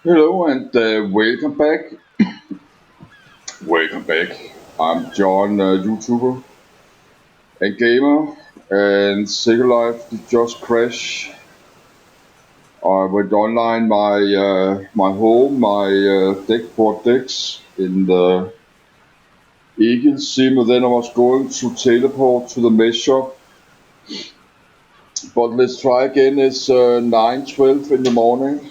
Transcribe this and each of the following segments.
Hello and welcome back. Welcome back. I'm John, YouTuber and gamer, and Secound Life did just crash. I went online my home, my deck board decks in the Eagle Sim, and then I was going to teleport to the mesh shop. But let's try again. It's 9:12 in the morning.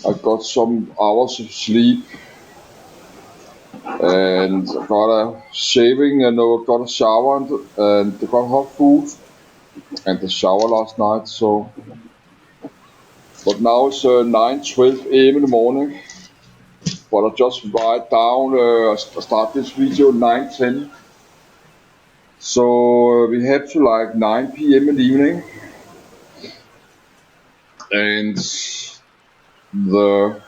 I got some hours of sleep and got a shaving and got a shower and got hot food and the shower last night. So, but now it's 9:12 a.m. in the morning. But I just write down. I start this video 9:10. So we have to like 9 p.m. in the evening, and the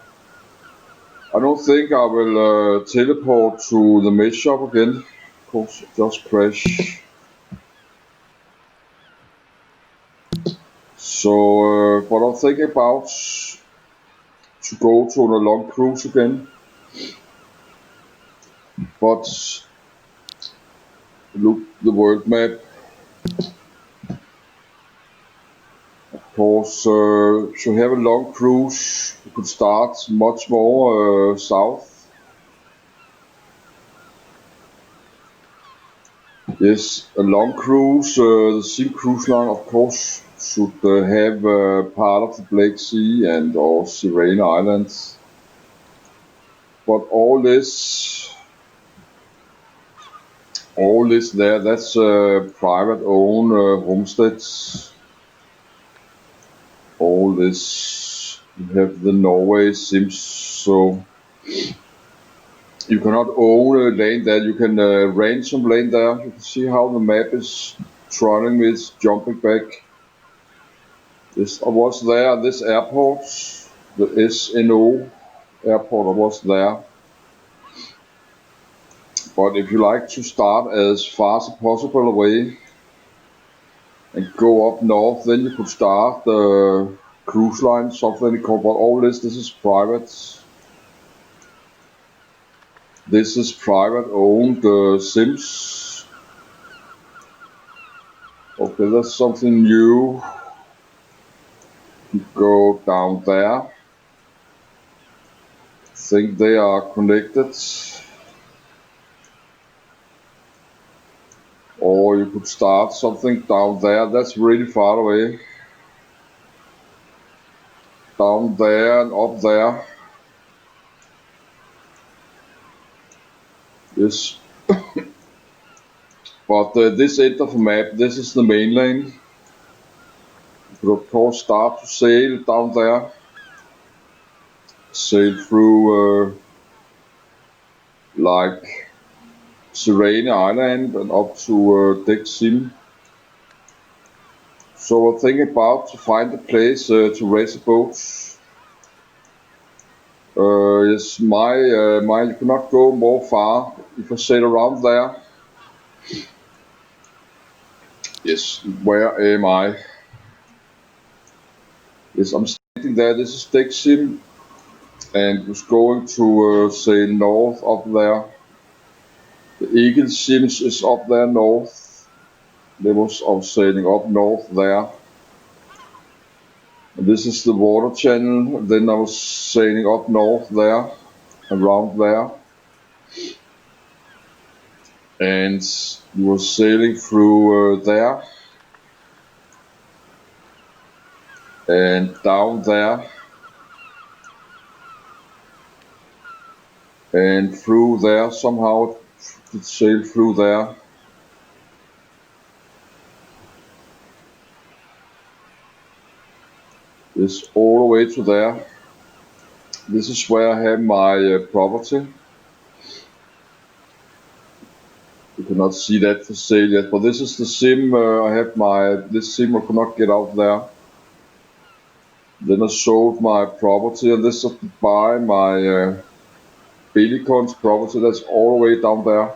I don't think I will teleport to the mesh shop again. Of course, just crash. So, but I'm thinking about to go to a long cruise again. But look the world map. Of course, to have a long cruise, you could start much more south. Yes, a long cruise, the ZIM Cruise Line, of course, should have part of the Black Sea and or Serene Islands. But all this there, that's private owned homesteads. All this, you have the Norway Sims, so you cannot own a land there. You can rent some land there. You can see how the map is trolling me, it's jumping back. This I was there at this airport, the SNO airport. I was there. But if you like to start as far as possible away and go up north, then you could start the cruise line, something called. But all this is private. This is private owned Sims. Okay, that's something new. Go down there. Think they are connected. Or you could start something down there. That's really far away. Down there and up there. Yes. But this end of the map, this is the main lane. You could of course start to sail down there. Sail through like Serene Island and up to Deck Sim. So I'm thinking about to find a place to race a boat. Yes, my cannot go more far if I sail around there. Yes, where am I? Yes, I'm standing there. This is Deck Sim, and was going to sail north up there. The Eagle Sims is up there north. They was sailing up north there. And this is the water channel. Then I was sailing up north there, around there. And we were sailing through there. And down there. And through there, somehow it sailed through there. This all the way to there. This is where I have my property. You cannot see that for sale yet, but this is the sim. I have this sim. I cannot get out there. Then I sold my property, and this is to buy my Billicon's property. That's all the way down there.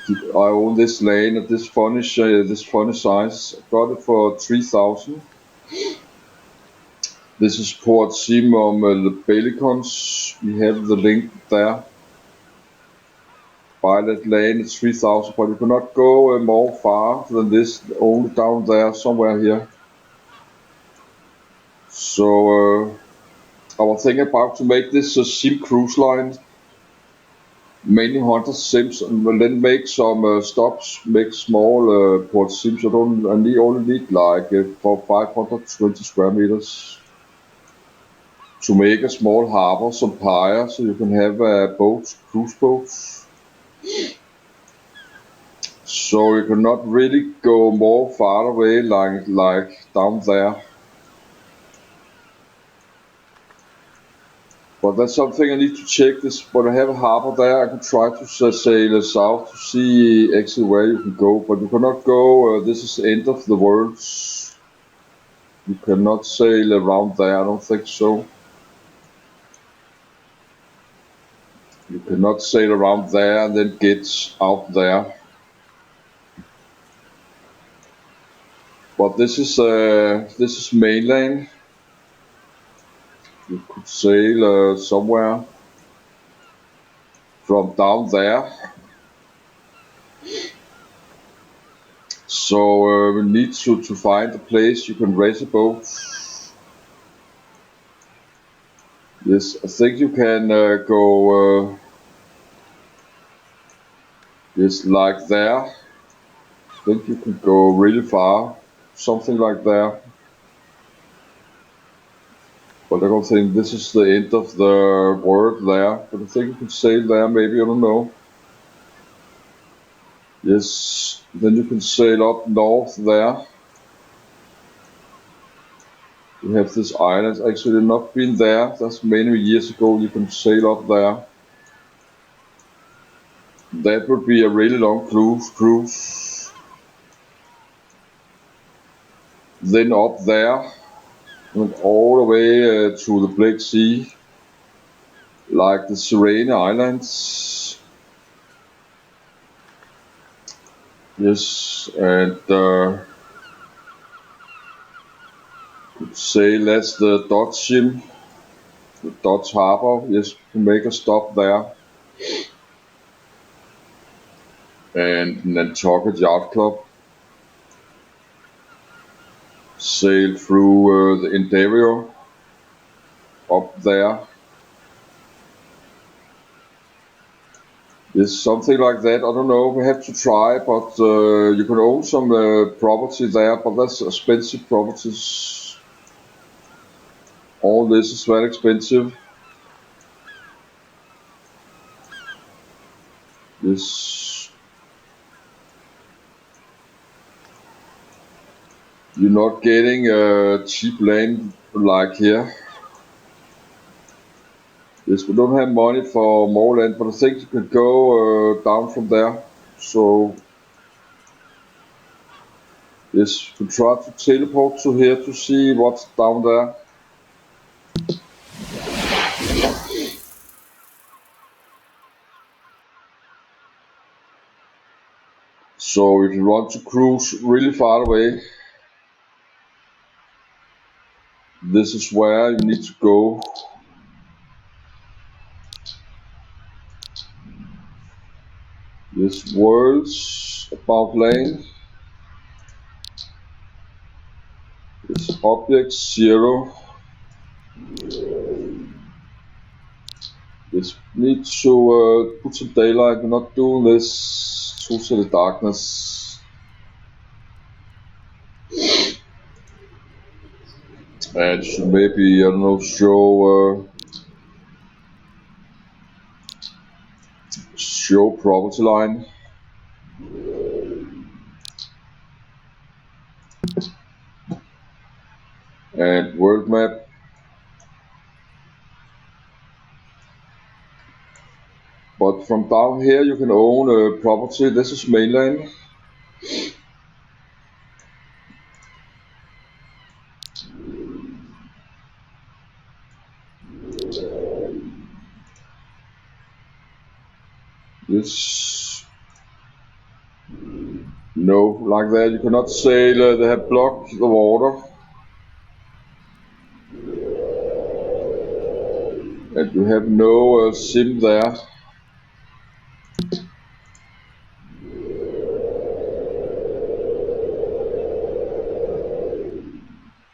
I own this lane at this funny size. I got it for 3,000. This is Port ZIM the Belicons. We have the link there. Pilot lane is 3000, but you cannot go more far than this, only down there, somewhere here. So I was thinking about to make this ZIM cruise line, mainly 100 sims, and then make some stops, make small port sims. I only need like for 520 square meters to make a small harbor, some pier, so you can have boats, cruise boats. So you cannot really go more far away like down there. But that's something I need to check this. But I have a harbor there. I can try to sail south to see actually where you can go. But you cannot go. This is the end of the world. You cannot sail around there. I don't think so. You cannot sail around there and then get out there. But this is mainland. You could sail somewhere from down there. So we need to find a place you can raise a boat. Yes, I think you can go yes, like there. I think you can go really far, something like there. But I don't think this is the end of the world there. But I think you can sail there, maybe, I don't know. Yes, then you can sail up north there. You have this island, actually not been there, that's many years ago. You can sail up there. That would be a really long cruise. Then up there, and all the way to the Black Sea, like the Serene Islands. Yes, and could say that's the Dutch Sim, the Dutch Harbor. Yes, you can make a stop there. And Nantucket Yacht Club. Sail through the interior up there. Yes, something like that. I don't know. We have to try, but you can own some property there, but that's expensive properties. All this is very expensive. Yes. You're not getting cheap land like here. Yes, we don't have money for more land, but I think you can go down from there. So yes, we try to teleport to here to see what's down there. So if you want to cruise really far away, this is where you need to go. This words about lane. This object 0. This needs to put some daylight. We're not doing this totally darkness. And should maybe, I don't know, show property line. And world map. But from down here you can own a property. This is mainland. This, no, like that you cannot sail. They have blocked the water. and you have no ZIM there.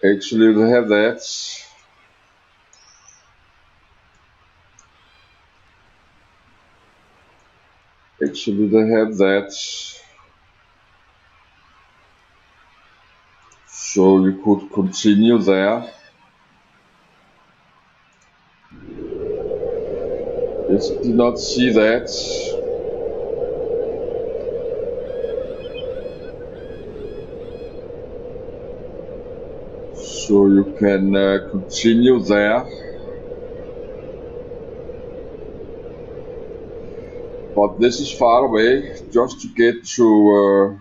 Actually, they have that. Actually, they have that. So you could continue there. Yes, did not see that. So you can continue there. But this is far away. Just to get to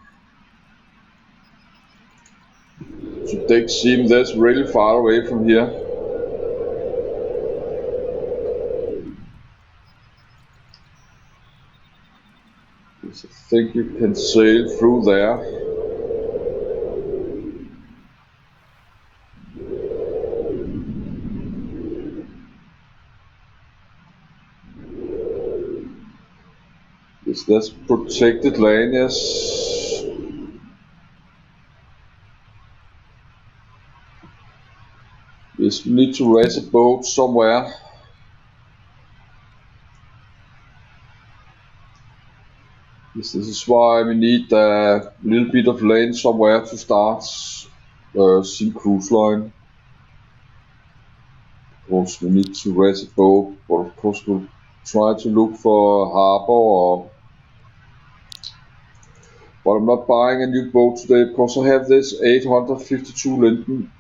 take ZIM, that's really far away from here. Yes, I think you can sail through there. Yes, that's protected land, yes. Yes, we need to raise a boat somewhere. Yes, this is why we need a little bit of land somewhere to start ZIM Cruise Line. Of course, we need to raise a boat, but of course we'll try to look for a harbor. But I'm not buying a new boat today because I have this 852 Linden,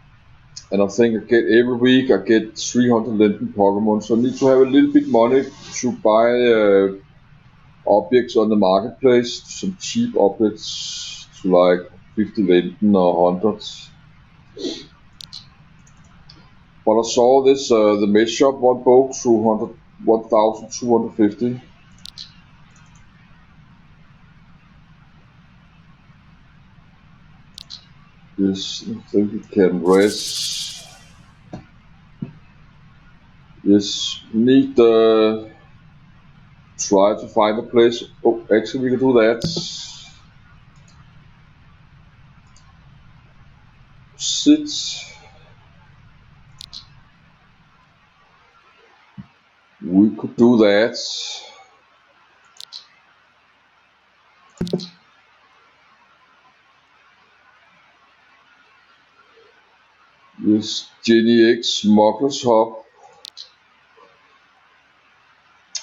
and I think I get every week I get 300 Linden Pokemon, so I need to have a little bit money to buy objects on the marketplace, some cheap objects to like 50 Linden or 100. But I saw this the mess shop one boat 1,250. Yes, I think it can rest. Yes, need try to find a place. Oh, actually we can do that. Sit. We could do that. Yes, Jenny X Smuggler's Hub.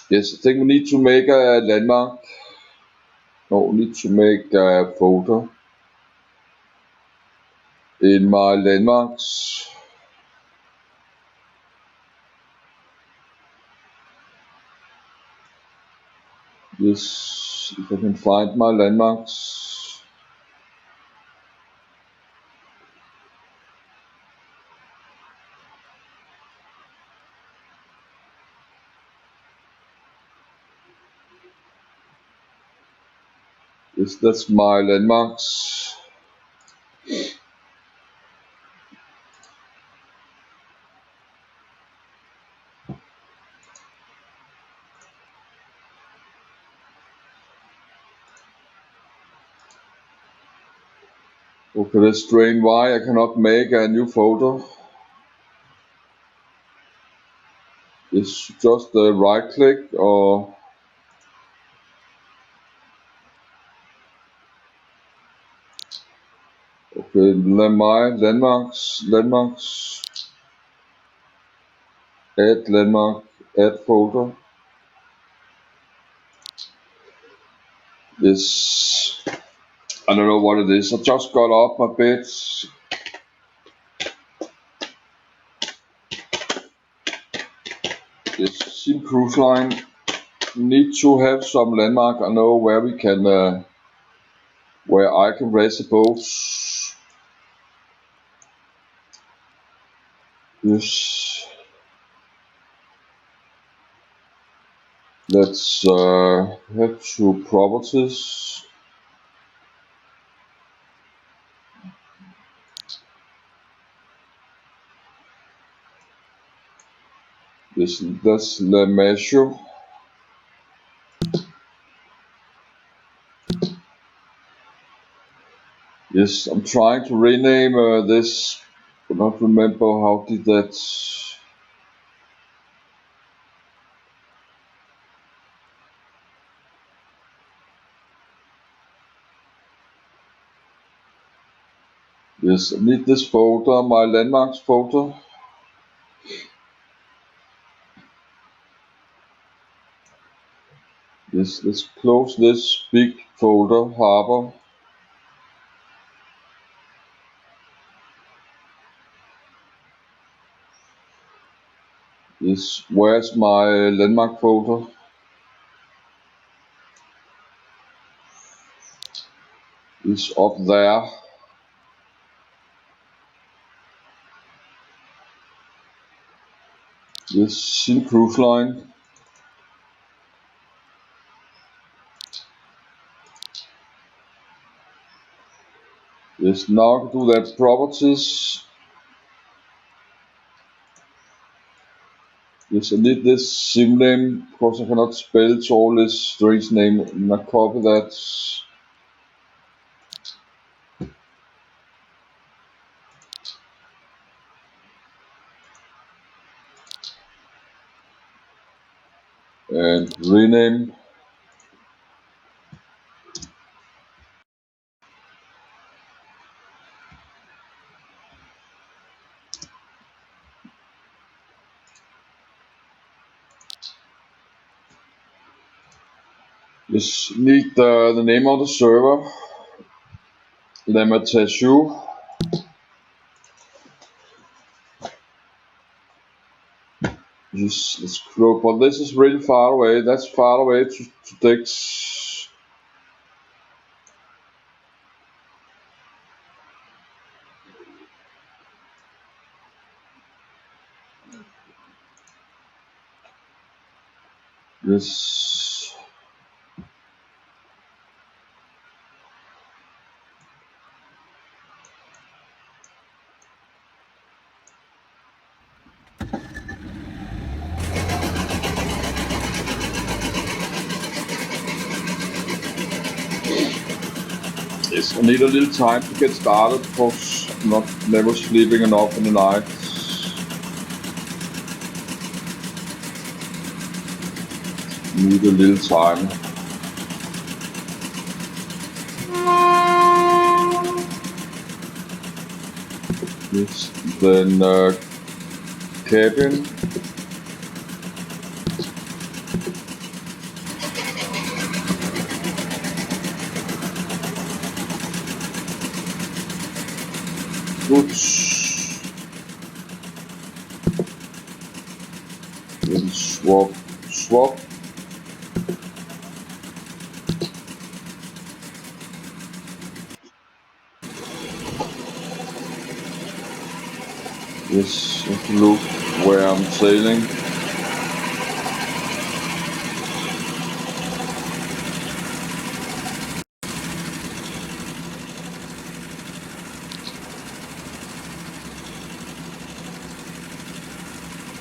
Yes, I think we need to make a landmark. No, we need to make a photo in my landmarks. Yes, if I can find my landmarks. Yes, that's my landmarks. Okay, let's drain why I cannot make a new photo. It's just right click or okay, my landmarks, add landmark, add photo. This, I don't know what it is. I just got up my bed. This ZIM Cruise Line need to have some landmark. I know where we can, where I can raise the boats. Yes. Let's head to properties. That's the measure. Yes, I'm trying to rename this, but not remember how did that. Yes, I need this folder, my landmarks folder. Yes, let's close this big folder, harbor. Yes, where's my landmark folder? It's up there. Yes, ZIM Cruise Line. Yes, now I can do that properties. Yes, I need this sim name because I cannot spell to all this strange name. And I copy that. And rename. Yes, need the name of the server. Lamatashu. Yes, let's go. But this is really far away. That's far away to text. Yes. Yes, I need a little time to get started because I'm not never sleeping enough in the night. Need a little time. Yes, then cabin. Goods. Then swap. Yes, have to look where I'm sailing.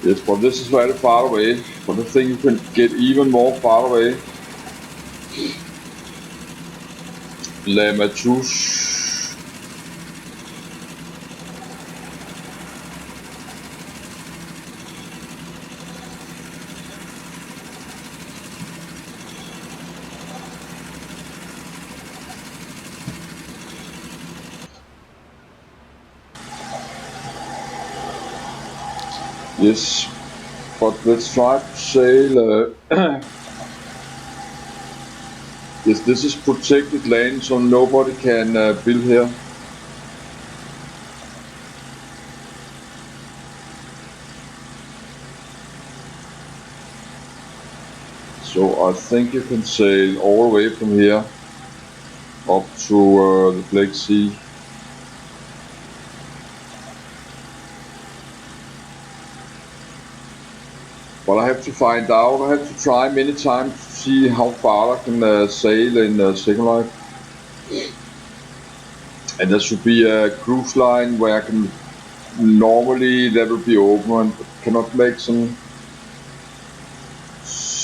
Yes, but this is very far away. But I think you can get even more far away. Lamatus. Yes, but let's try to sail. Yes, this is protected land, so nobody can build here. So I think you can sail all the way from here up to the Black Sea. But I have to find out, I have to try many times to see how far I can sail in Secound Life. And there should be a cruise line where I can, normally that will be open and cannot make some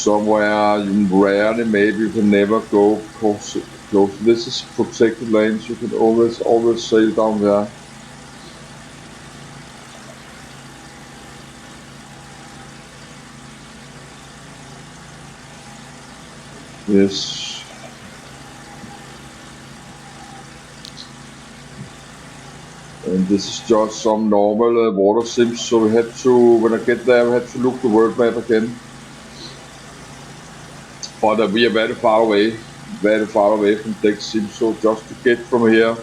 somewhere you rarely, maybe you can never go close. This is protected lanes. You can always sail down there. Yes. And this is just some normal water sims, so we had to, when I get there, we had to look the world map again. But we are very far away from deck sim, so just to get from here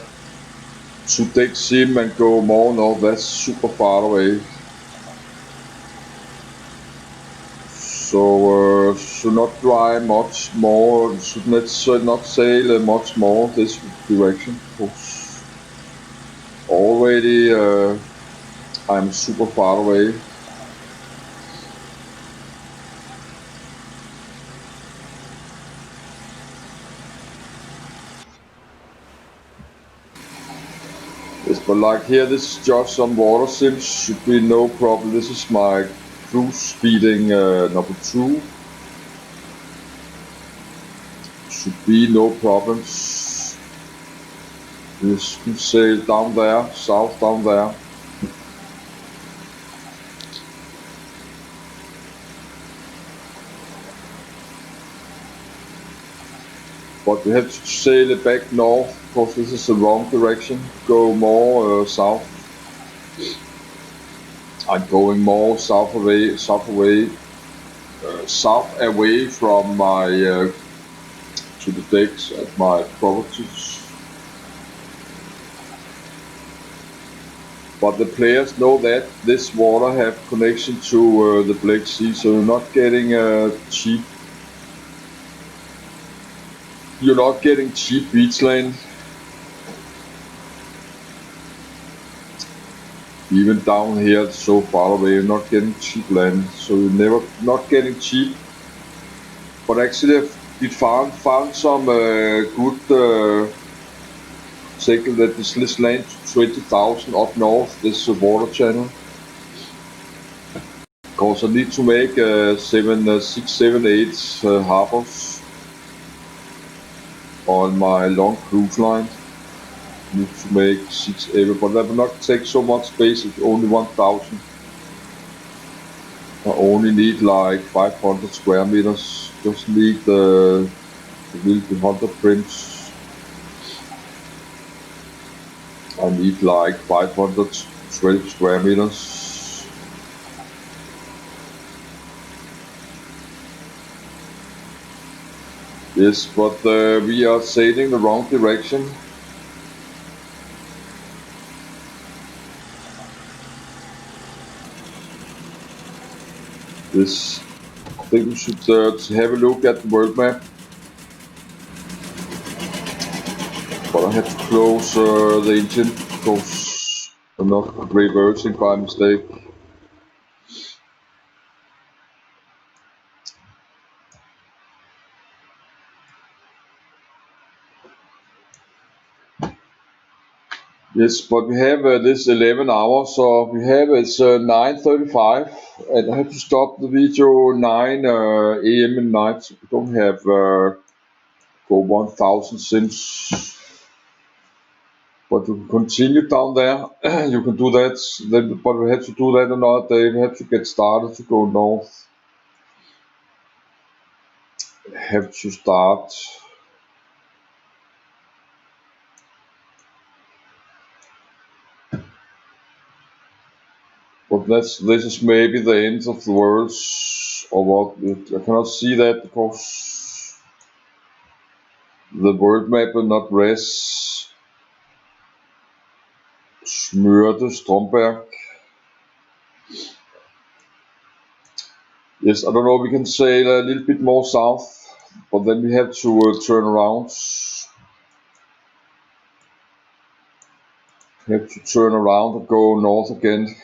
to deck sim and go more north, that's super far away. So should not drive much more, should not sail much more this direction, because already I'm super far away. Yes, but like here, this is just some water sims, should be no problem. This is my cruise speeding number 2. Should be no problems. Just sail down there, south down there. But we have to sail it back north, because this is the wrong direction. Go more south. I'm going more south away from my to the decks at my properties. But the players know that this water have connection to the Black Sea, so you're not getting cheap. You're not getting cheap beach lane. Even down here, it's so far away, you're not getting cheap land. So you're not getting cheap. But actually, we found some good tackle that this land to 20,000 up north. This water channel. Because I need to make 6, 7, 8 harbors on my long cruise line. Need to make 6 every, but that will not take so much space. It's only 1,000. I only need like 500 square meters. Just need the hunter prints. I need like 512 square meters. Yes, but we are sailing the wrong direction. This, I think we should have a look at the world map. But I have to close the engine because I'm not reversing by mistake. Yes, but we have this 11 hours, so we have it's 9:35, and I have to stop the video 9 a.m. in night. So we don't have go 1,000 sims, but you can continue down there. You can do that. Then, but we have to do that another day. We have to get started to go north. Have to start. But this is maybe the end of the world, or what? I cannot see that because the world map will not rest. Stromberg. Yes, I don't know, we can sail a little bit more south, but then we have to turn around. We have to turn around and go north again.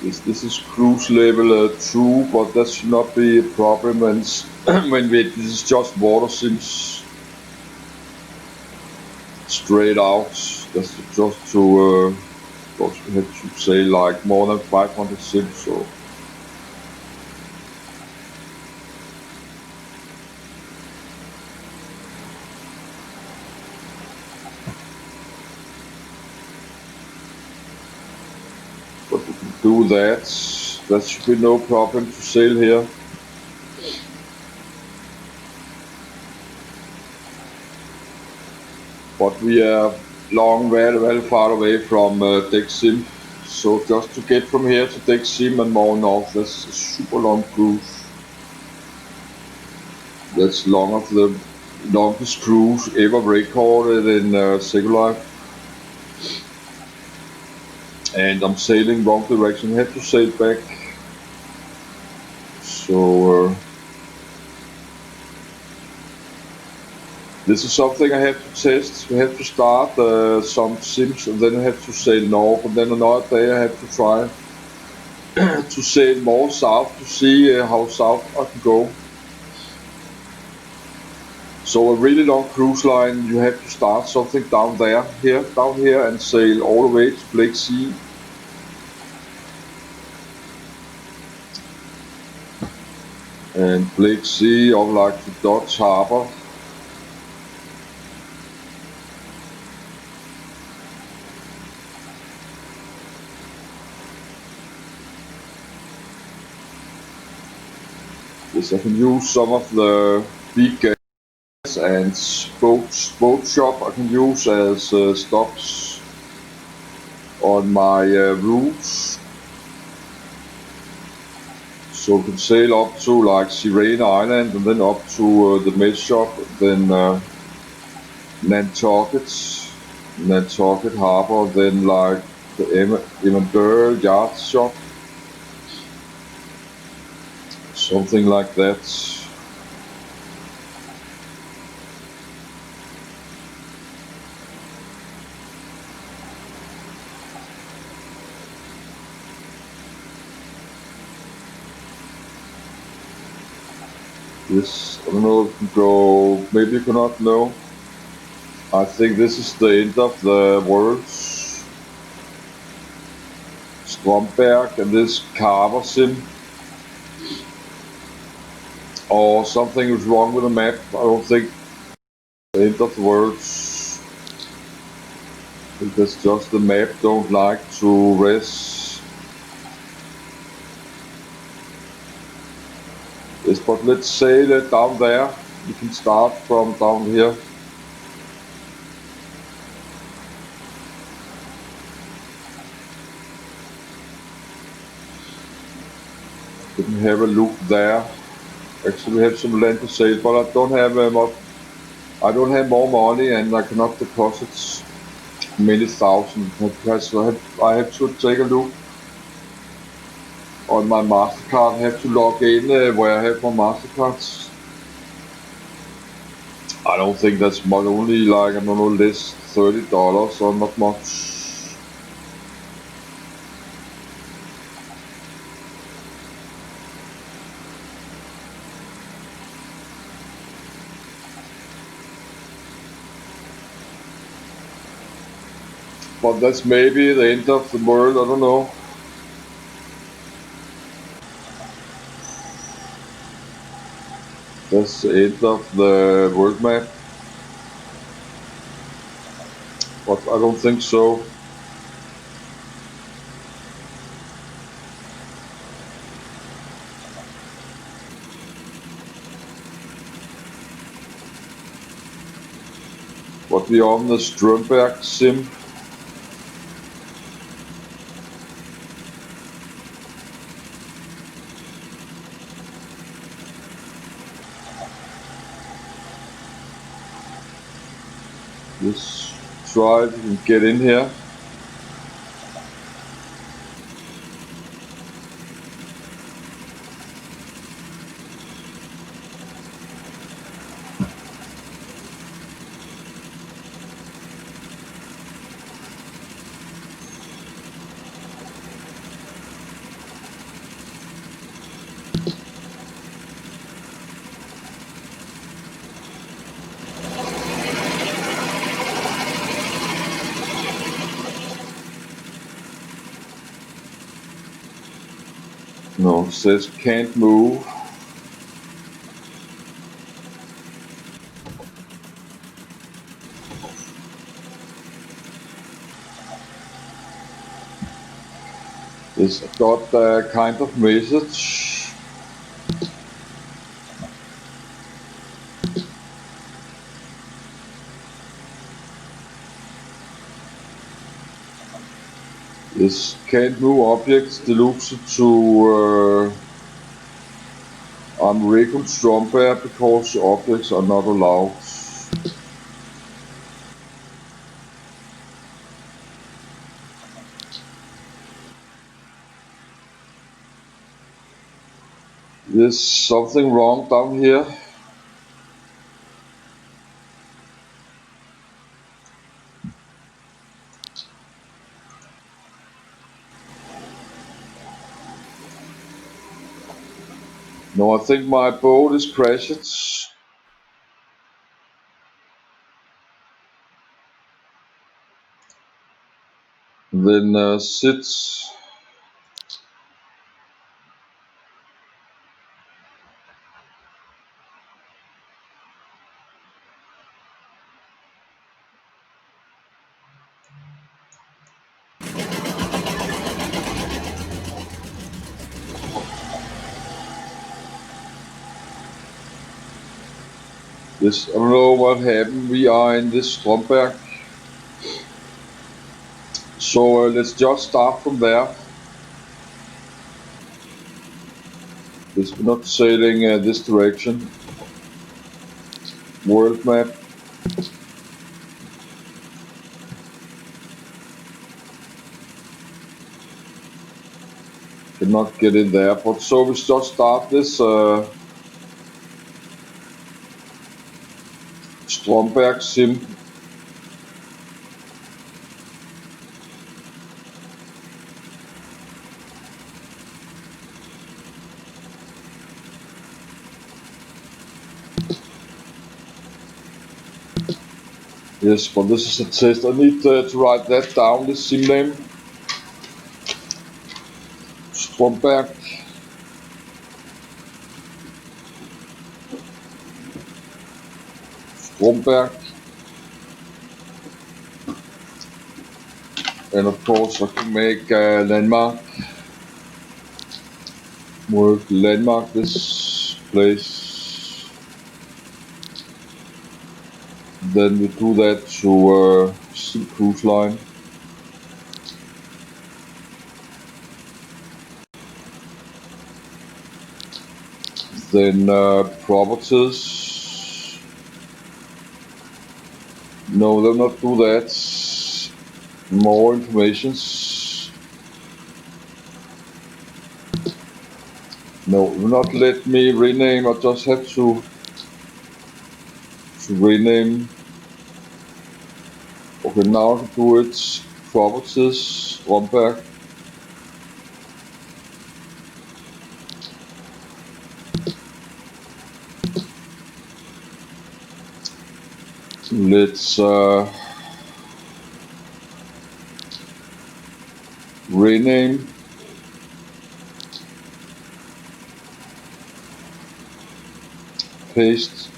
This is cruise level 2, but that should not be a problem when this is just water sims straight out. That's just to because we have to say like more than 500 sims. So but we can do that. That should be no problem to sail here. But we are very far away from deck sim. So just to get from here to deck sim and more north, that's a super long cruise. That's one of the longest cruise ever recorded in Secound Life. And I'm sailing wrong direction. I have to sail back. So this is something I have to test. We have to start some sims and then I have to sail north, and then another day I have to try to sail more south to see how south I can go. So a really long cruise line, you have to start something down here, and sail all the way to Black Sea. And Black Sea, or like the Dutch harbor. Yes, I can use some of the big gas and boat shop I can use as stops on my routes. So we can sail up to like Sirene Island and then up to the med shop, then Nantucket Harbor, then like the Emmerdale Yacht Shop, something like that. This, I don't know if you can go, maybe you cannot know. I think this is the end of the world. Stromberg and this carver sim. Or something is wrong with the map. I don't think the end of the world. I think that's just the map don't like to rest. Yes, but let's say that down there, you can start from down here. You can have a look there. Actually, we have some land to sale, but I don't have I don't have more money, and I cannot deposit many thousand. I have to take a look on my MasterCard. I have to log in where I have my MasterCards. I don't think that's much, only like, I don't know, less $30 or not much. But that's maybe the end of the world, I don't know. That's the end of the world map. But I don't think so. But we are on the Stromberg sim. Let's try if we can get in here. No, it says can't move. This got a kind of message. This can't move objects delusion to unreconciled Stromberg because objects are not allowed. There's something wrong down here. No, I think my boat is crashed. Then sits. This, I don't know what happened. We are in this Stromberg. So let's just start from there. It's not sailing this direction. World map. Cannot get in there, but so we just start this Stromberg sim. Yes, but this is a test. I need to write that down, the sim name. Stromberg. Stromberg. And of course I can make a landmark. Work landmark this place. Then we do that to ZIM Cruise Line. Then properties. No, they'll not do that. More informations. No, will not let me rename. I just have to rename. Okay, now I can do it. Properties, Stromberg. Let's rename. Paste.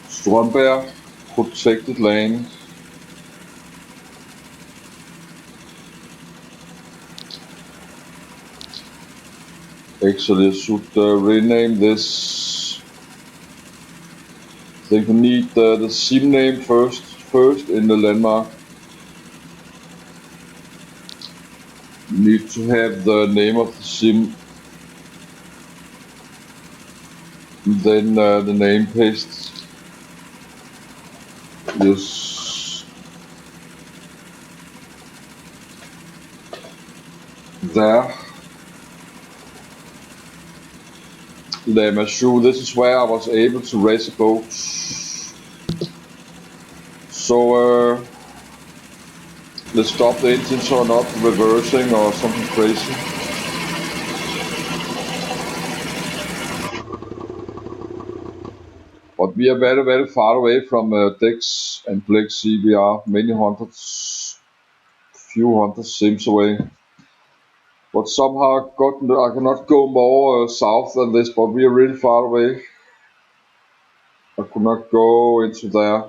Stromberg, protected land. Actually, I should rename this. I think we need the sim name first in the landmark. We need to have the name of the sim, then the name paste. Yes. There. Lamashu, this is where I was able to race a boat. So let's stop the engine so not reversing or something crazy. But we are very, very far away from decks and Black Sea. We are many hundreds. few hundred sims away. But somehow I cannot go more south than this, but we are really far away. I could not go into there.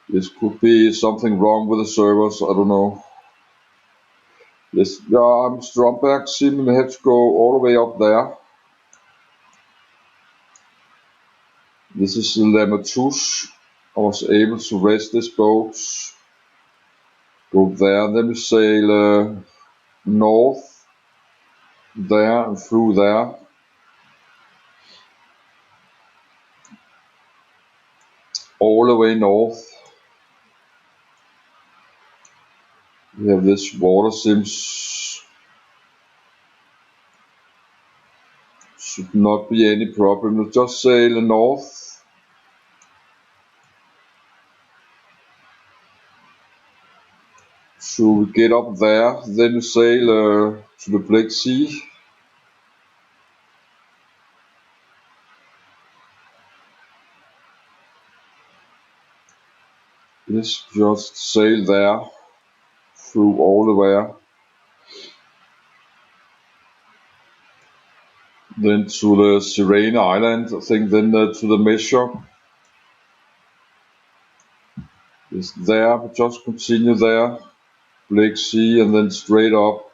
This could be something wrong with the servers, I don't know. Yes, yeah, I'm Stromberg sim and I have to go all the way up there. This is Lamatus. I was able to rest this boat. Go there, then we sail north there and through there. All the way north. We have this water sims. Should not be any problem. We'll just sail north. So we get up there, then we sail to the Black Sea. Yes, just sail there through all the way. Then to the Serene Island, I think, then to the measure. Yes, there, we just continue there, Black Sea, and then straight up.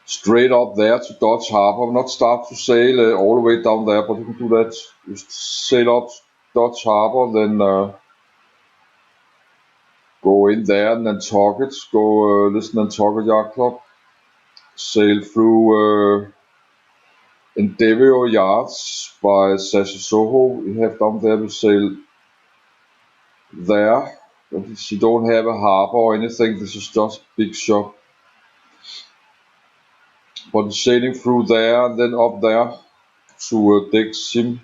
Straight up there to Dutch Harbor. Not start to sail all the way down there, but you can do that. Just sail up Dutch Harbor, then go in there and Nantucket, go this Nantucket Yacht Club, sail through Endeavour Yachts by Soho. We have down there, we sail there. She don't have a harbor or anything, this is just a big shop. But sailing through there and then up there to Deck Sim.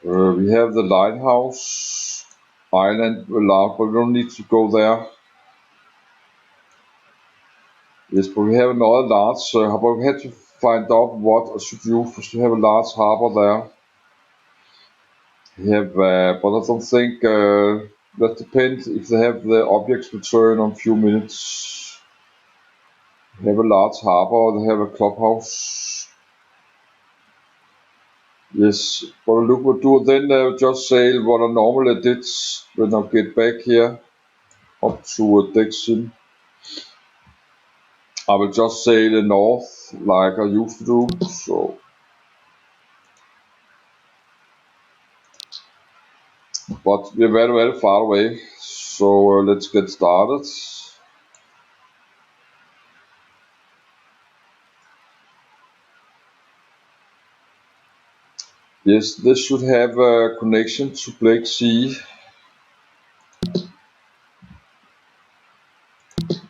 We have the lighthouse island allowed, but we don't need to go there. Yes, but we have another large harbor. We had to find out what I should use to have a large harbor there. We have, but I don't think that depends if they have the objects return on few minutes. They have a large harbor, they have a clubhouse. Yes, but look what do then just sail what I normally did when I get back here up to Deck Sim. I will just sail north like I used to do. So, but we're very, very far away. So let's get started. Yes, this should have a connection to Black Sea.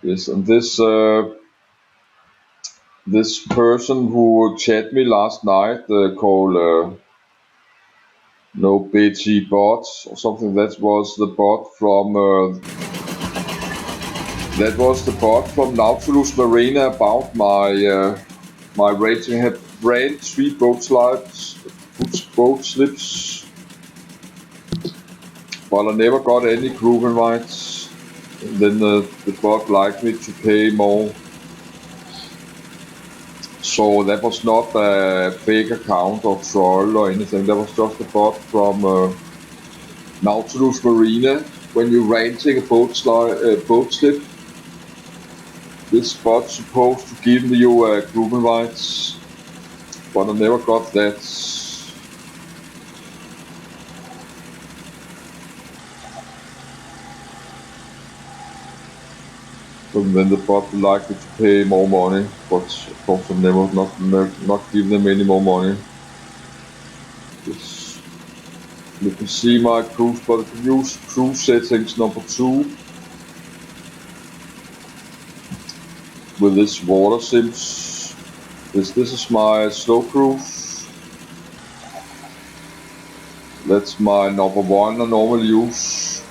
Yes, and this person who chatted me last night called no Betty bot or something, that was the bot from Nautilus Marina about my rating. I had ran 3 boat slips, but I never got any group invites. And then the bot liked me to pay more. So that was not a fake account or troll or anything. That was just a bot from Nautilus Marina. When you're renting a boat slip, this bot's supposed to give you group invites, but I never got that. So then the bot would like me to pay more money, but of course I never not give them any more money. Yes. You can see my cruise, but I can use cruise settings number 2 with this water sims. This is my slow cruise. That's my number 1 I normally use.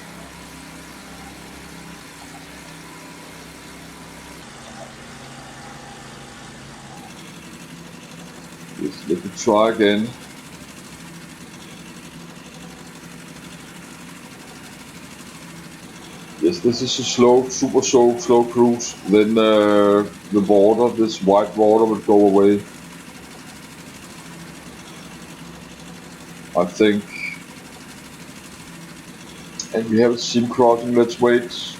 Yes, let me try again. Yes, this is a super slow cruise. Then the water, this white water will go away. I think. And we have a sim crossing, let's wait.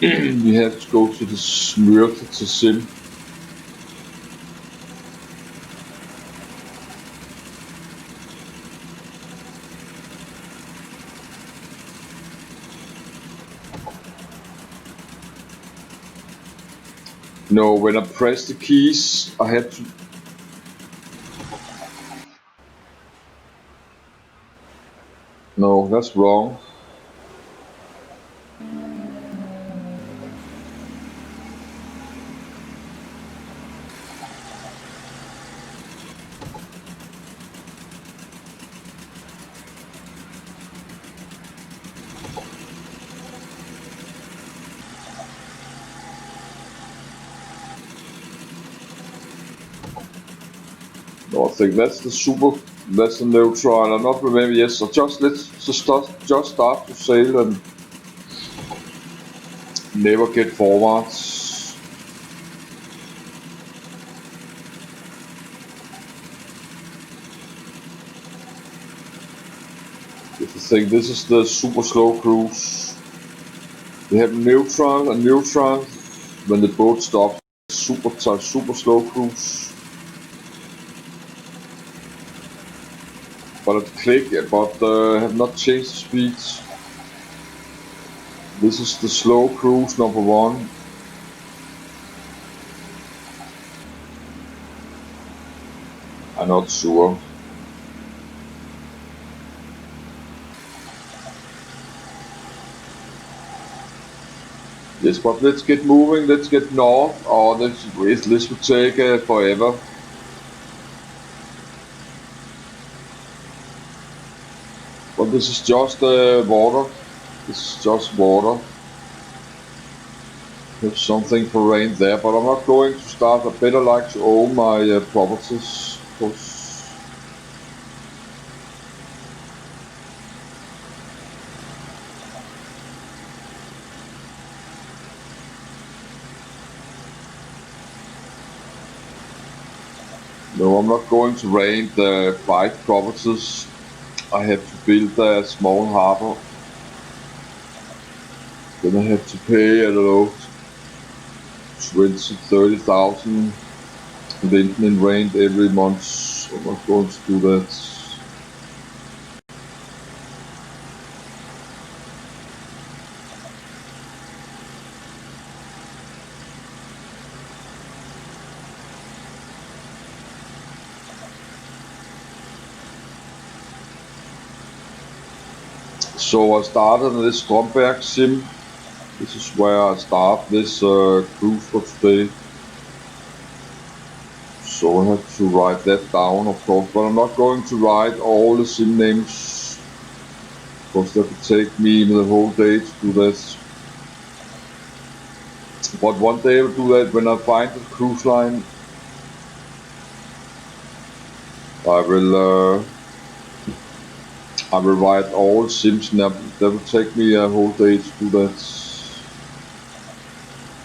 We have to go to the Smurf to sim. No, when I press the keys, I have to. No, that's wrong. No, I think that's that's the neutral. I not remember. Yes, so let's just start to sail and never get forwards. If you think this is the super slow cruise, we have neutral and neutral. When the boat stops, super slow cruise. But it click, but have not changed the speeds. This is the slow cruise number 1. I'm not sure. Yes, but let's get moving. Let's get north. Oh, this will take forever. But this is just water. This is just water. Have something for rain there, but I'm not going to start. I better like to own my properties. No, I'm not going to rent 5 properties. I have to build a small harbor. Then I have to pay, I don't know, 30,000 in rent every month. I'm not going to do that. So I started this Stromberg sim. This is where I start this cruise for today. So I have to write that down, of course, but I'm not going to write all the sim names, because that would take me the whole day to do this. But one day I'll do that when I find the cruise line. I will write all sims, and that will take me a whole day to do that.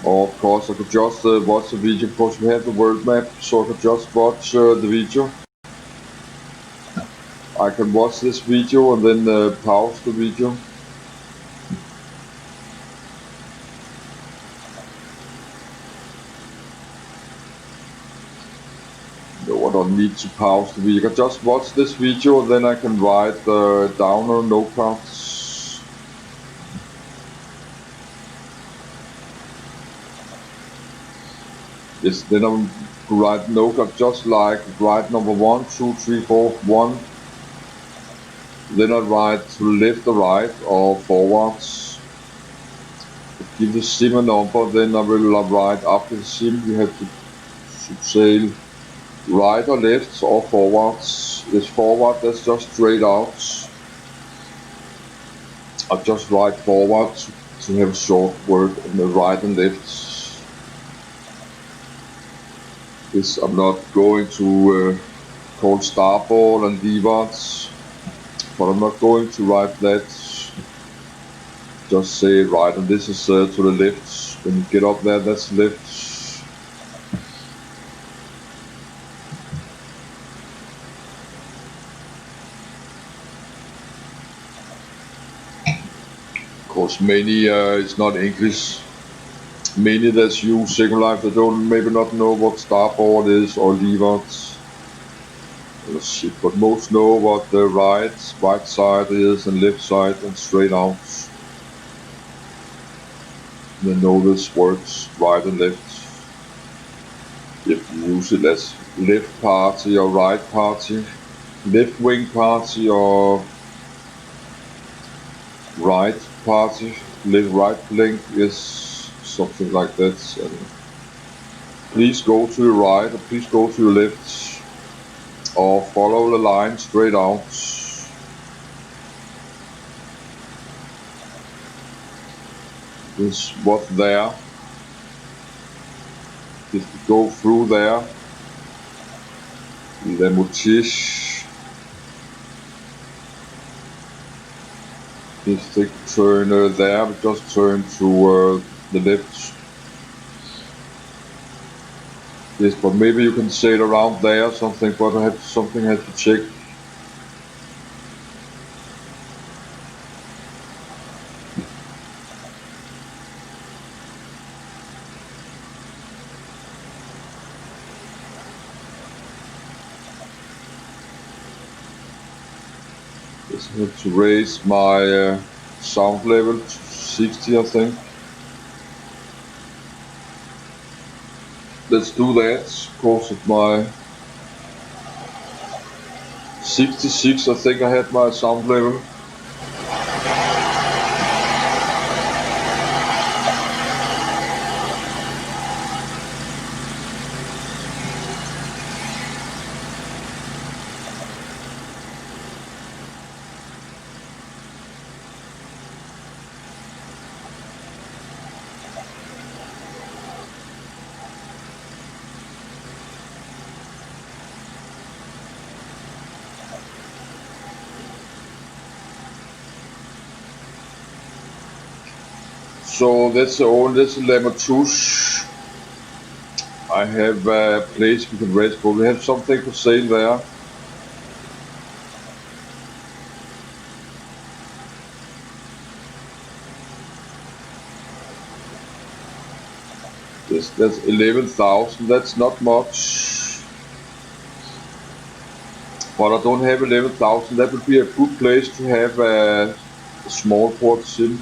Or of course I could just watch the video, because we have the world map, so I could just watch the video. I can watch this video and then pause the video. No, I don't need to pause the video. I can just watch this video and then I can write down on notepads. Yes, then I'm write notepad just like write number 1, 2, 3, 4, 1. Then I write to the left or right or forwards. Give the sim a number, then I will write after the sim. You have to sail right or left or forwards. Yes, forward, that's just straight out. I just write forward to have short word on the right and left. This I'm not going to call starboard and leewards, but I'm not going to write that. Just say right, and this is to the left. When you get up there, that's left. Of course, many it's not English. Many that use Secound Life, they don't maybe not know what starboard is or leewards. But most know what the right side is and left side and straight out. They know this works right and left. If you use it as left party or right party, left wing party or right party, left right flank is something like that. And please go to your right or please go to your left or follow the line straight out. Is what there. If you go through there, the motif. If they turn there, we just turn to the left. Yes, but maybe you can sail around there something, but I have something I have to check. Just have to raise my sound level to 60, I think. Let's do that. Of course, at my 66, I think I had my sound level. So that's all. That's lemon touche. I have a place we can rest, but we have something for sale there. Yes, that's 11,000. That's not much, but I don't have 11,000. That would be a good place to have a small port SIM.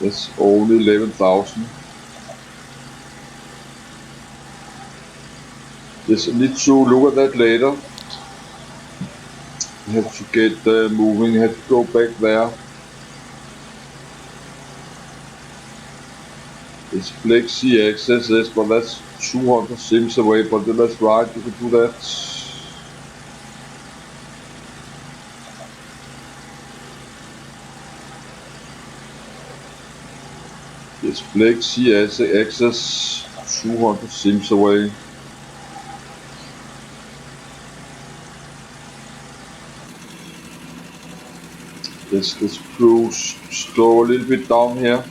That's only 11,000. Yes, I need to look at that later. I have to get moving. I have to go back there. It's Flexi access, yes, but that's 200 sims away. But that's right, you can do that. It's Flexi access, 200 sims away. Let's cruise, slow a little bit down here.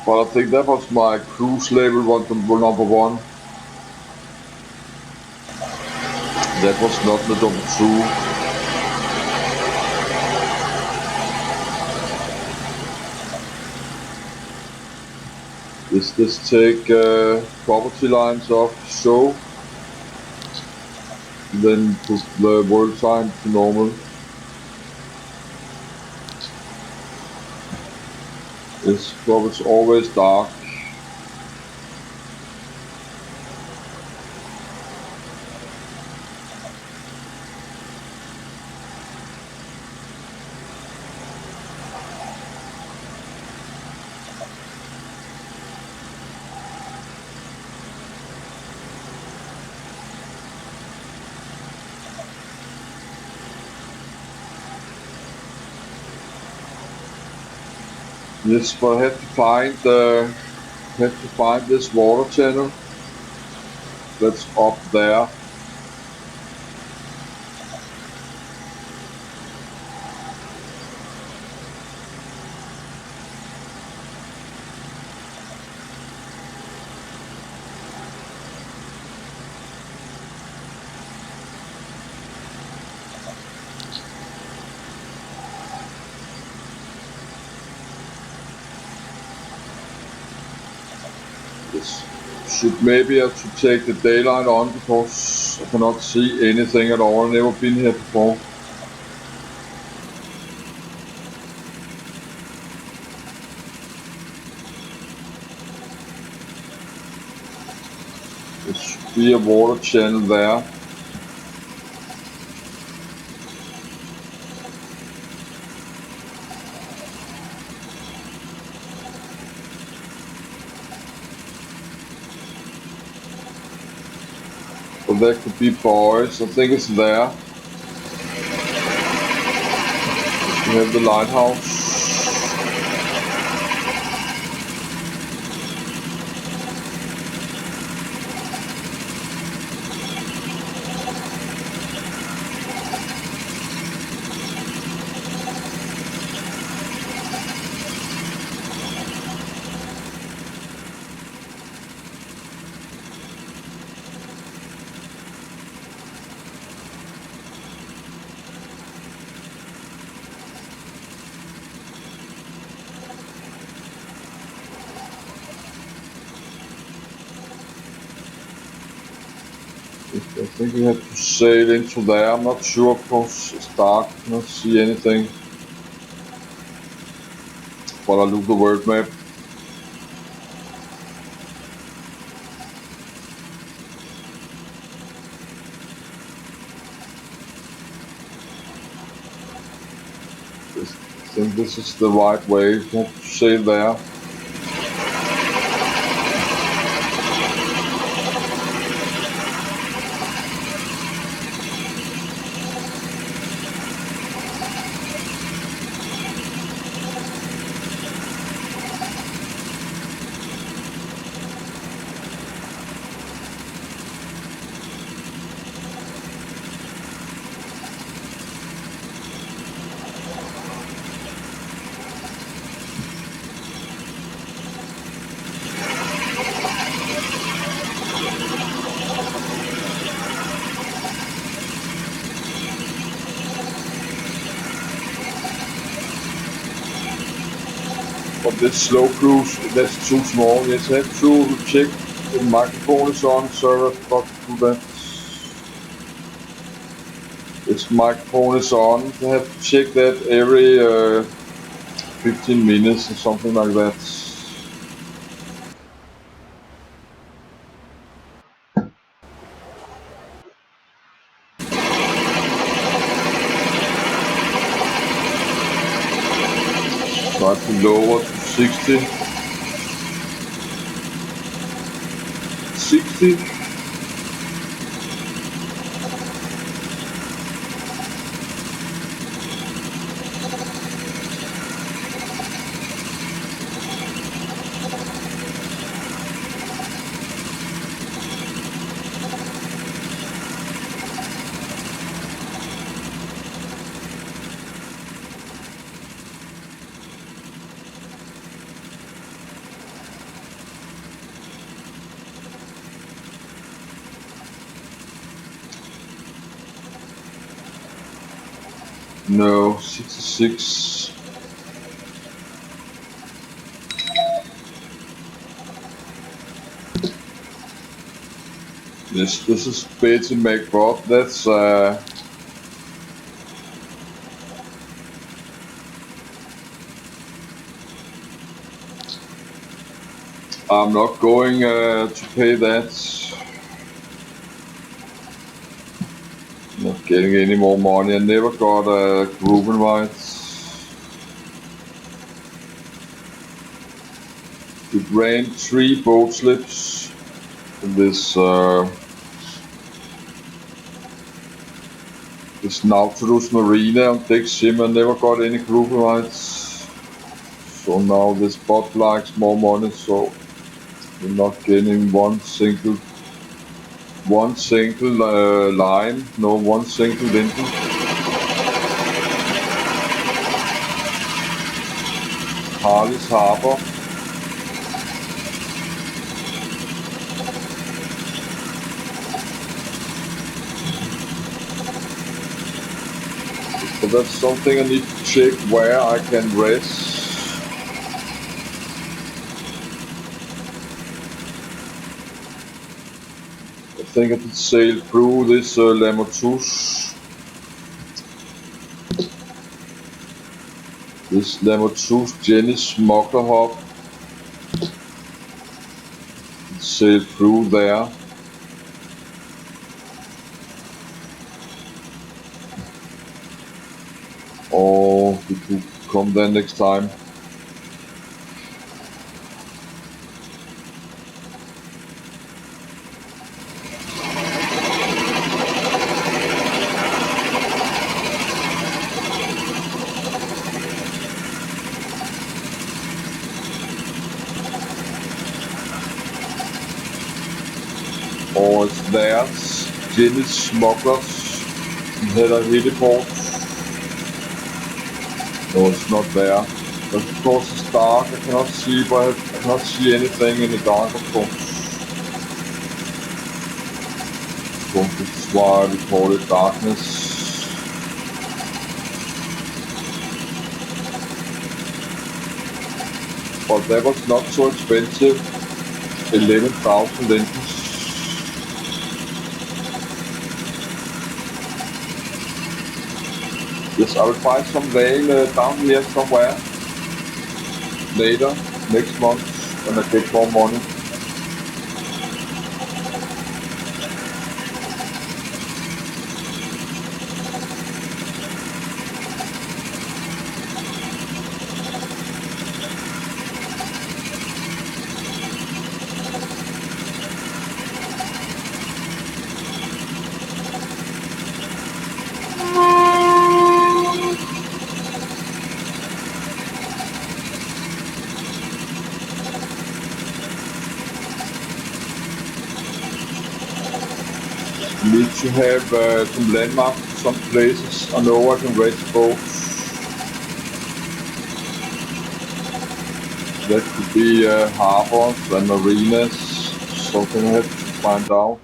But I think that was my cruise level number 1. That was not the number 2. Let's take property lines off show. Then put the world time to normal. It's probably always dark. Yes, but I have to find this water channel that's up there. This should maybe have to take the daylight on because I cannot see anything at all. I've never been here before. There should be a water channel there. But there could be boys. I think it's there. We have the lighthouse. I think we have to sail into there. I'm not sure, of course. It's dark. I cannot see anything. But I look the world map. I think this is the right way. You have to sail there. But this slow cruise, that's too small. Yes, I have to check the microphone is on, so I forgot to do that. This microphone is on. I have to check that every 15 minutes or something like that. Try to lower to 60. 60. No, 66. Yes, this is Betty McBride. That's I'm not going to pay that. Not getting any more money. I never got a group invite. It ran 3 boat slips in this this Nautilus Marina on Deck Sim. I never got any group invites. So now this bot likes more money, so we're not getting one single line, no one single lintel. Harley's Harbor. So that's something I need to check where I can rest. I think I can sail through this Lamortus. This Lamortus Jenny smuggler hub. Sail through there. Or we could come there next time. Or it's theirs. Jenny smugglers. Header heliport. No, it's not there. But of course it's dark, I cannot see, but I cannot see anything in the dark, of course. So this is why we call it darkness. But that was not so expensive. 11,000 lentils. Yes, I will find some vein down here somewhere. Later, next month, when I get more money. Need to have some landmarks, some places I know I can rest boats. That could be harbors and marinas, something I have to find out.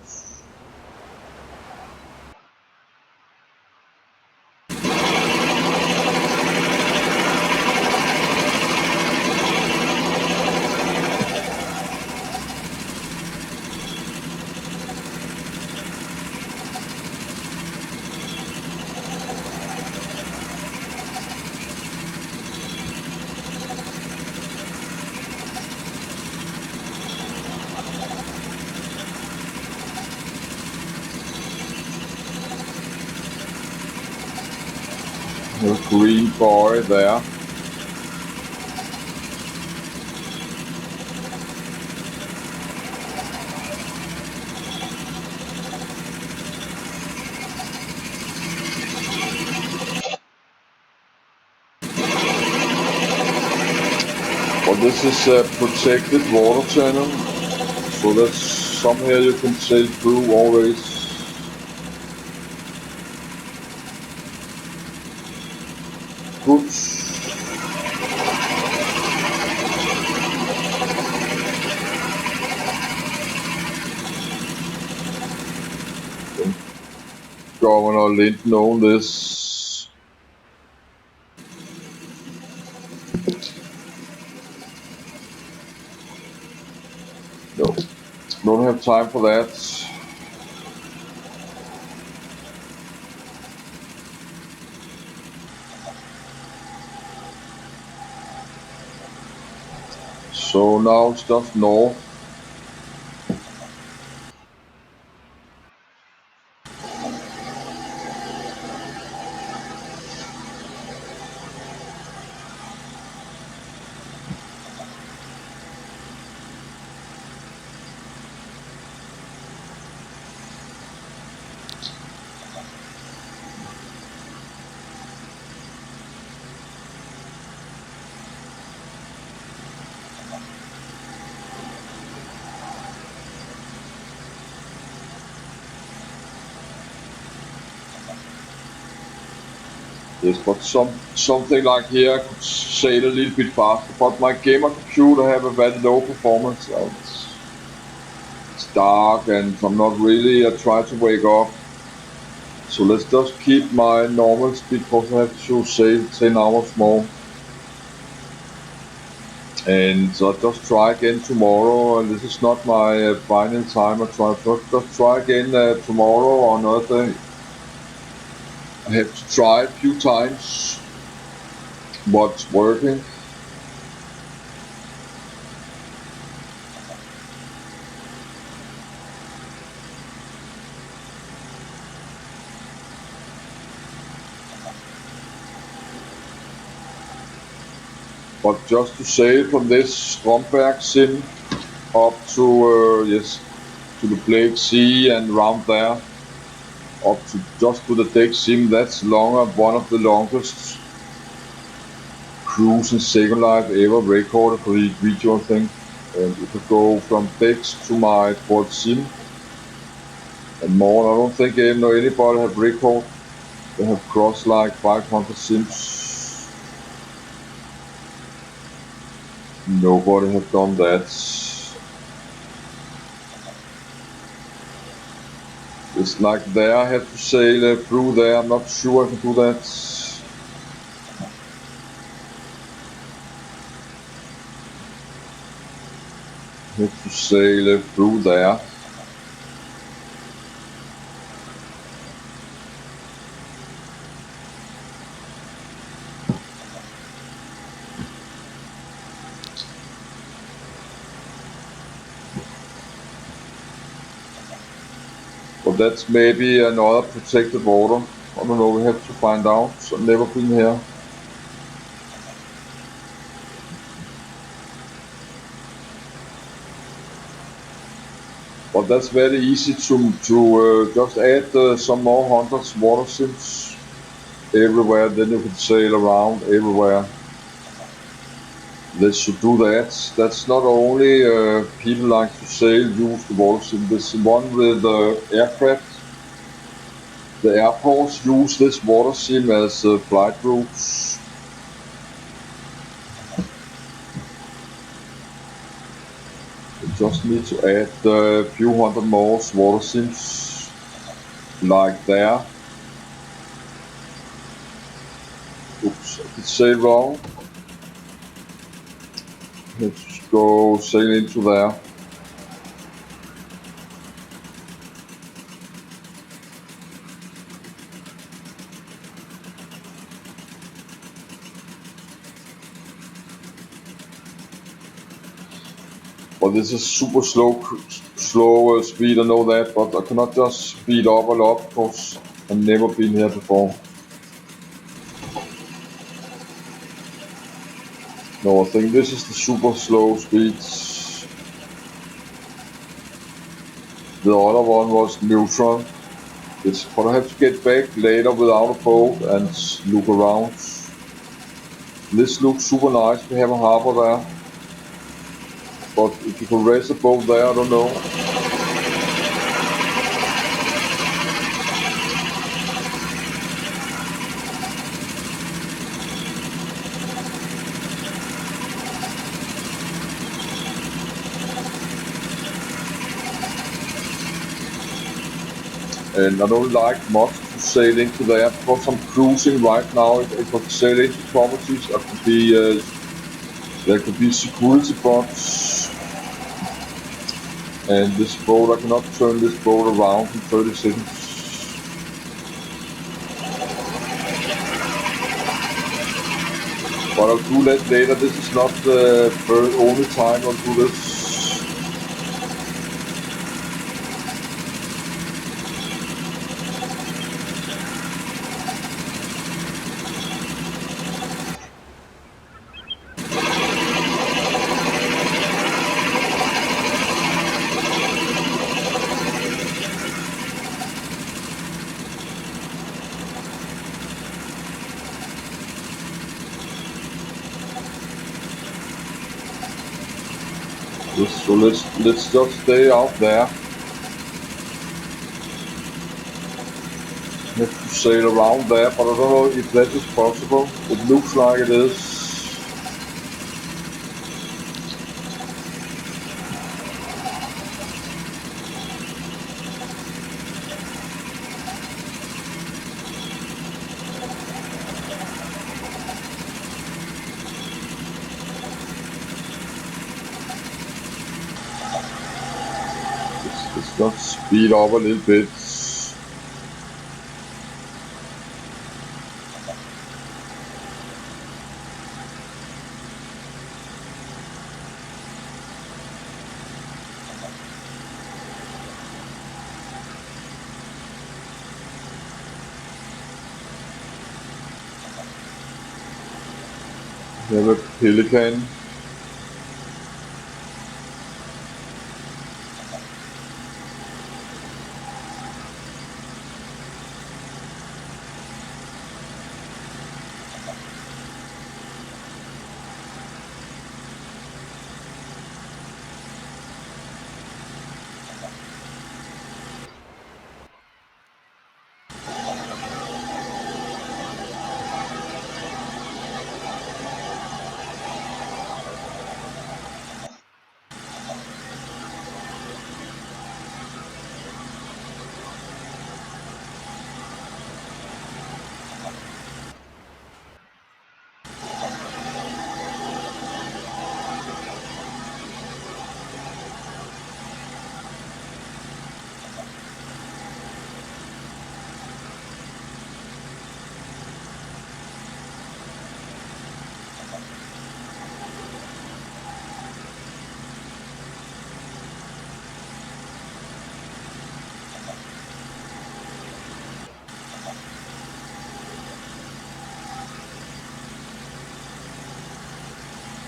A green boy there. But this is a protected water channel, so that's some here you can sail through always. Good. Governor Linden own this. No, don't have time for that. So now it's just north. Yes, but something like here I could sail a little bit faster, but my gamer computer have a very low performance. It's dark and I'm not really trying to wake up. So let's just keep my normal speed because I have to sail 10 hours more. And so I'll just try again tomorrow. And this is not my final time. I'll just try again tomorrow or another day. I have to try a few times what's working. But just to sail from this Stromberg ZIM up to to the Black Sea and round there up to just to the deck ZIM, that's one of the longest cruise in Secound Life ever recorded for the video thing. And if I go from decks to my port ZIM and more, I don't think anybody have recorded. They have crossed like 500 ZIMs. Nobody have done that. It's like there I have to sail through there. I'm not sure I can do that. I have to sail through there. But that's maybe another protected water. I don't know, we have to find out. I've never been here. But that's very easy to just add some more hundreds water sims everywhere, then you can sail around everywhere. They should do that. That's not only people like to sail use the water sim. This one with aircraft. The airports use this water sim as flight routes. You just need to add a few hundred more water sims like there. Oops, I did say wrong. Let's go sail into there. But this is super slow speed, I know that, but I cannot just speed up a lot because I've never been here before. No, I think this is the super slow speeds. The other one was neutral. But I have to get back later without a boat and look around. This looks super nice. We have a harbor there. But if you can raise a boat there, I don't know. And I don't like much to sail into there because I'm cruising right now. If I sail into properties, there could be security bots. And this boat, I cannot turn this boat around in 30 seconds. But I'll do that later. This is not the only time I'll do this. So let's just stay out there. have to sail around there, but I don't know if that is possible. It looks like it is. Let's just speed up a little bit. We have a pelican.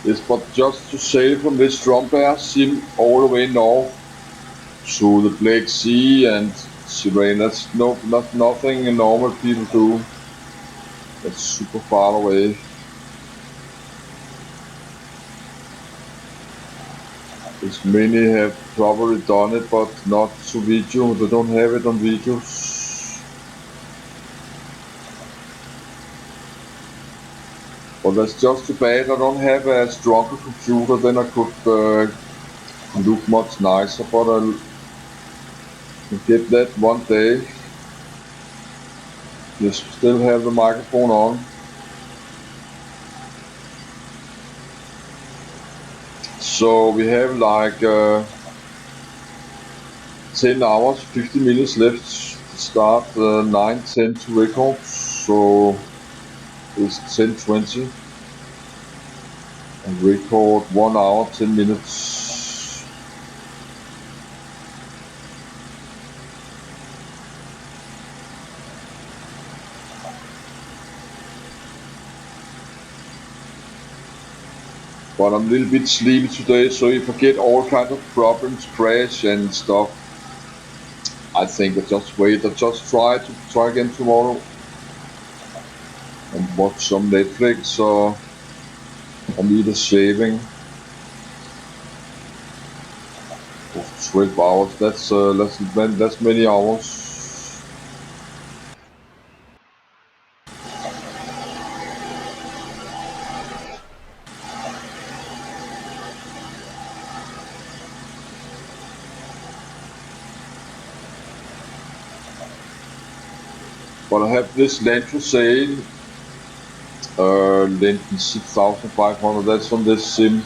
It's but just to sail from this Stromberg ZIM all the way north to the Black Sea and Syria. That's nothing normal people do. That's super far away. As many have probably done it, but not to video. They don't have it on videos. But that's just too bad. I don't have a stronger computer, then I could look much nicer. But I'll get that one day. Just still have the microphone on. So we have like 10 hours, 50 minutes left to start, 9:10 to record. So it's 10:20 and record 1 hour, 10 minutes. But I'm a little bit sleepy today, so if I get all kinds of problems, crash and stuff, I think I just wait. I just try again tomorrow and watch some Netflix or need a shaving of 12 hours. That's many hours. But I have this lens for sale, lens 6,500. That's on this ZIM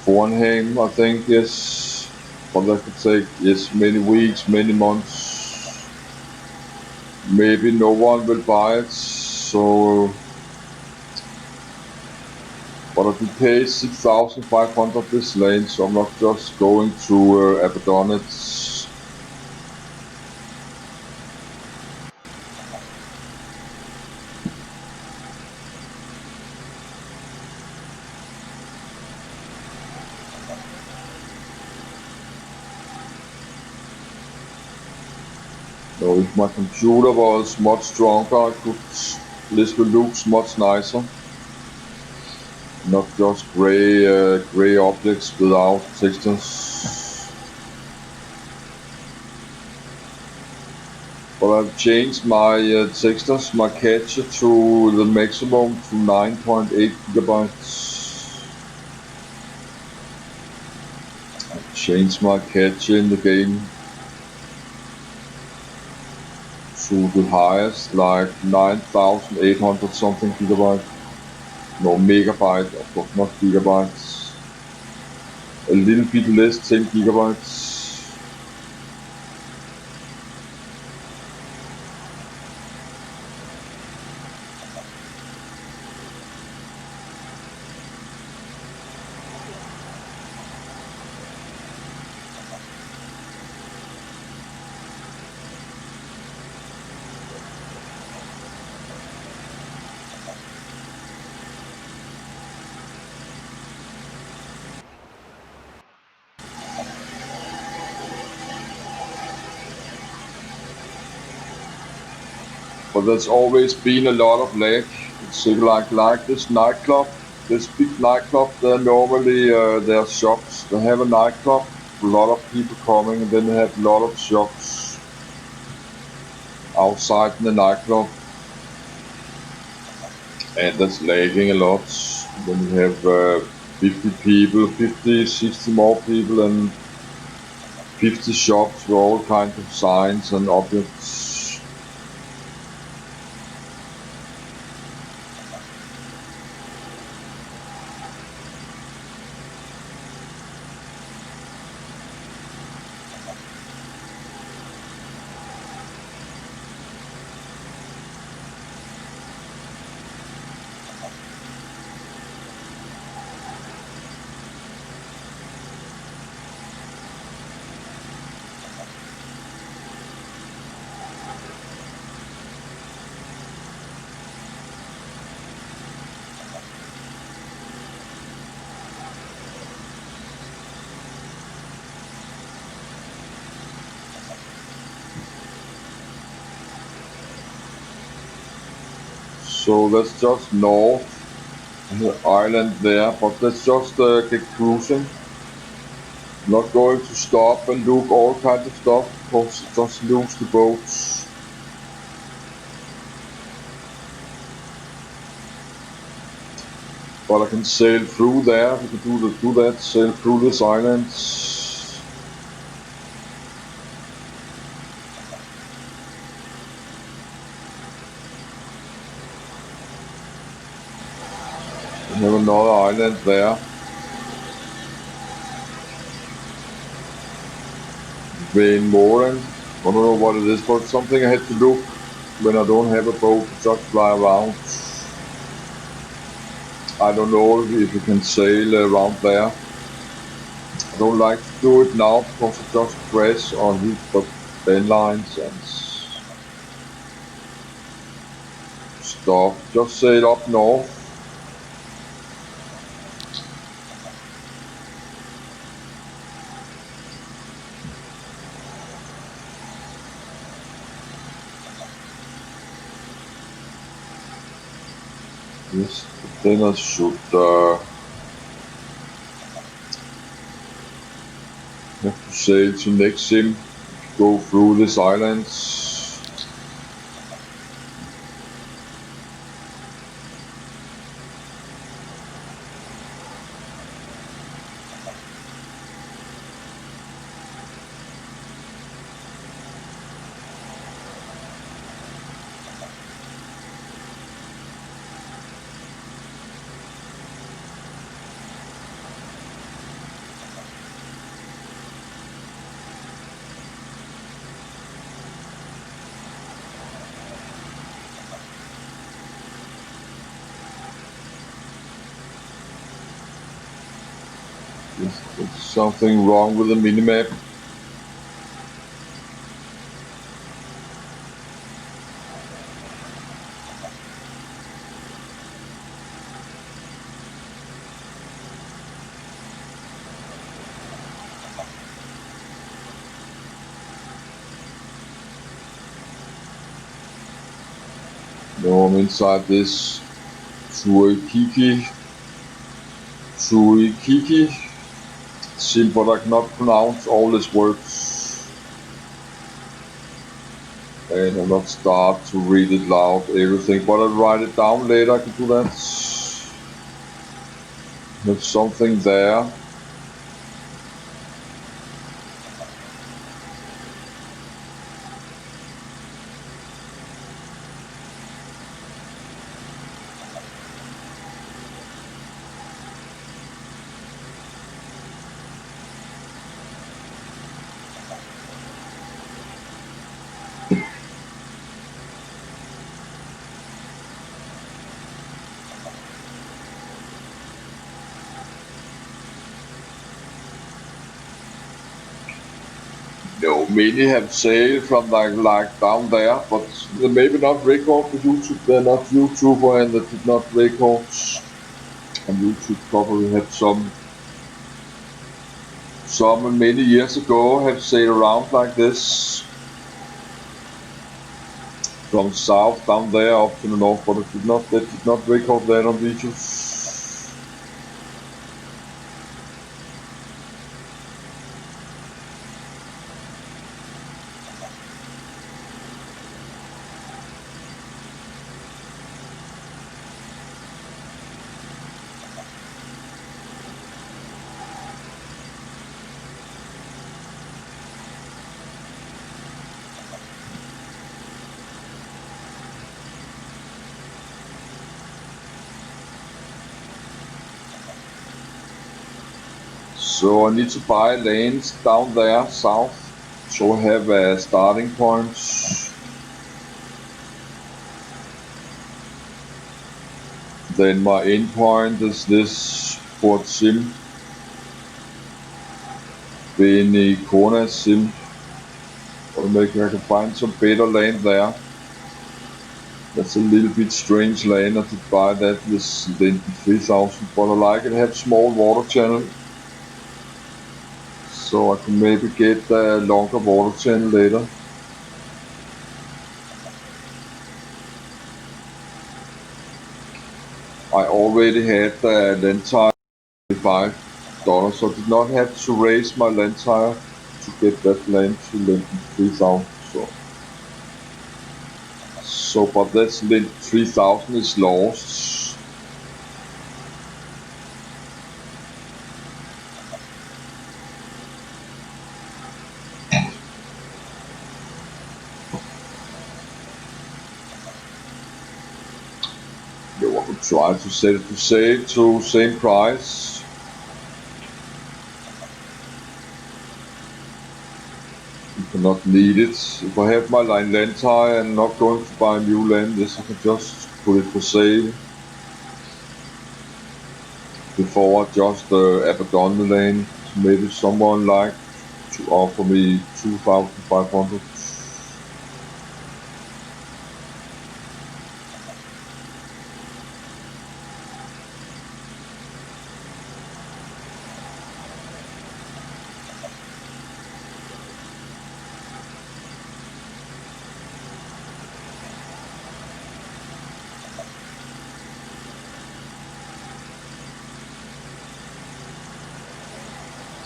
Fornheim, I think, yes. But that could take, yes, many weeks, many months. Maybe no one will buy it, so. But I can pay 6,500 this lens, so I'm not just going to abandon it. So if my computer was much stronger, this will look much nicer. Not just gray objects without textures. But I've changed my textures, my cache to the maximum to 9.8 gigabytes. I've changed my cache in the game to the highest, like 9,800 something gigabyte. No, megabyte, of course, not gigabytes. A little bit less, 10 gigabytes. But there's always been a lot of lag. It's like this nightclub, this big nightclub. There normally there are shops. They have a nightclub, a lot of people coming, and then they have a lot of shops outside in the nightclub, and that's lagging a lot. Then you have 50 people, 50, 60 more people, and 50 shops with all kinds of signs and objects. So that's just north, the island there, but let's just get cruising. Not going to stop and look all kinds of stuff, because it just lose the boats. But I can sail through there, we can do that, sail through this island. We have another island there. Vein Moran. I don't know what it is, but something I had to look when I don't have a boat to just fly around. I don't know if you can sail around there. I don't like to do it now because it just crash or hit the bend lines and stuff. Just sail up north. Yes, then I should have to sail to next sim, go through these islands. There's something wrong with the minimap. No, I'm inside this Suikiki sim, but I cannot pronounce all these words. and I'll not start to read it loud, everything, but I'll write it down later. I can do that. There's something there. No, many have sailed from like down there, but they maybe not record for YouTube. They're not YouTuber and they did not record. And YouTube probably had some many years ago have sailed around like this from south down there up to the north, but they did not record that on videos. So I need to buy lanes down there south, so I have a starting point. Then my end point is this Port Sim, Beni Kona Sim. Or maybe I can find some better land there. That's a little bit strange land. I did buy that this Lenten 3000, but I like it have small water channel. So I can maybe get a longer water channel later. I already had the lens tire $5, so I did not have to raise my lens tire to get that lens to Lenten 3000. So but that's Lenten 3000 is lost. You want to try to set it to save to same price. You cannot need it. If I have my lens tire and not going to buy a new lens, I can just put it for sale. Before I just abandon the lane, maybe someone like to offer me 2,500.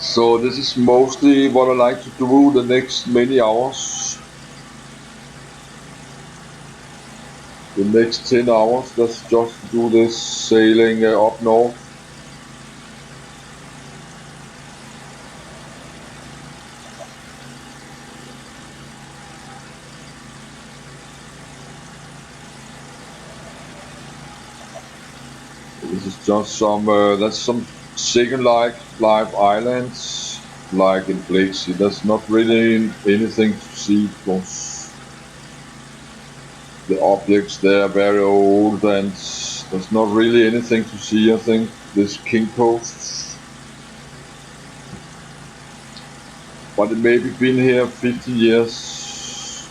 So this is mostly what I like to do the next many hours. The next 10 hours, let's just do this sailing up north. This is just some, that's some Secound Life islands, like in Black Sea. There's not really anything to see because the objects there are very old and there's not really anything to see. I think this King Coast, but it maybe been here 50 years.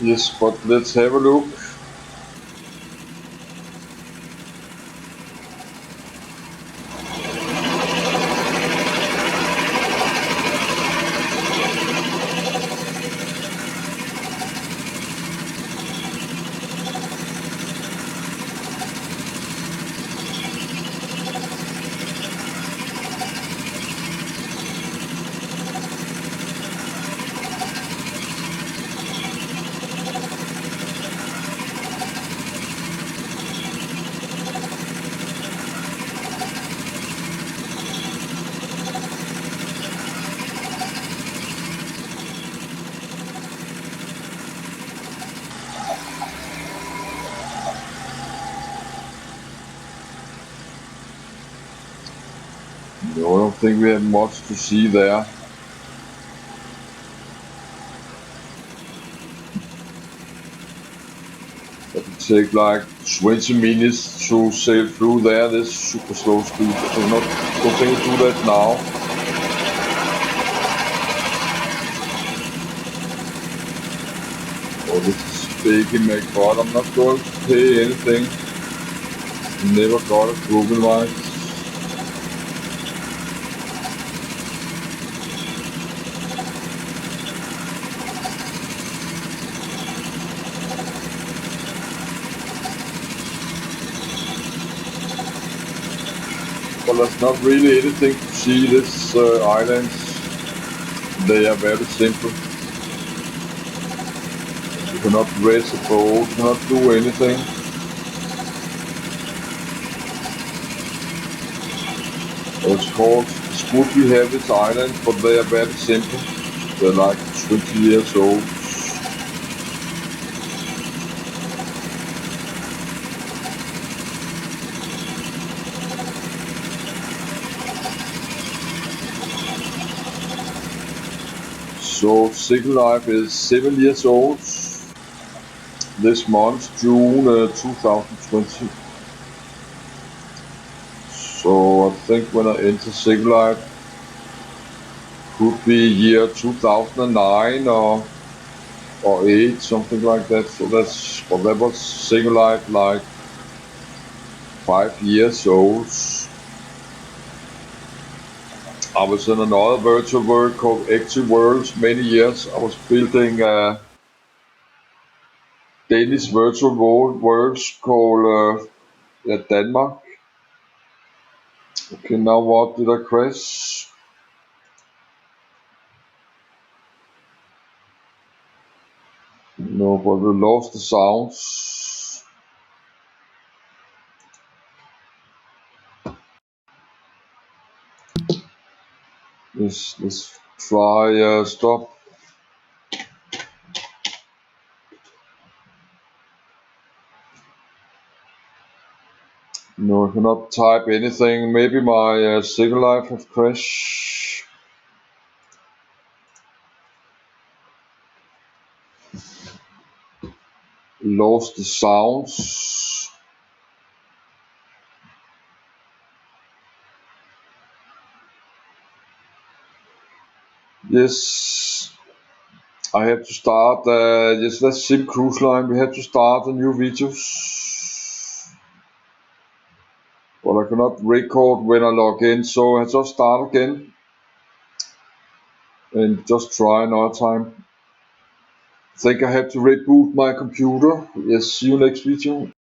Yes, but let's have a look. No, I don't think we have much to see there. It will take like 20 minutes to sail through there, this super slow speed. Don't think we do that now. Oh, this is baking my god. I'm not going to pay anything. Never got a Google Life. But there's not really anything to see. This islands, they are very simple. You cannot raise a boat, you cannot do anything. It's called, it's good we have this island, but they are very simple. They're like 20 years old. So Secound Life is 7 years old. This month, June 2020. So I think when I enter Secound Life, could be year 2009 or 8, something like that. So that was Secound Life like 5 years old. I was in another virtual world called Active Worlds many years. I was building Danish virtual worlds called Denmark. Okay, now what did I crash? No, but we lost the sounds. Let's try stop. No, I cannot type anything. Maybe my Secound Life have crashed. Lost the sounds. Yes, I have to start. Yes, that's ZIM Cruise Line. We have to start a new videos. But I cannot record when I log in, so I just start again and just try another time. I think I have to reboot my computer. Yes, see you next video.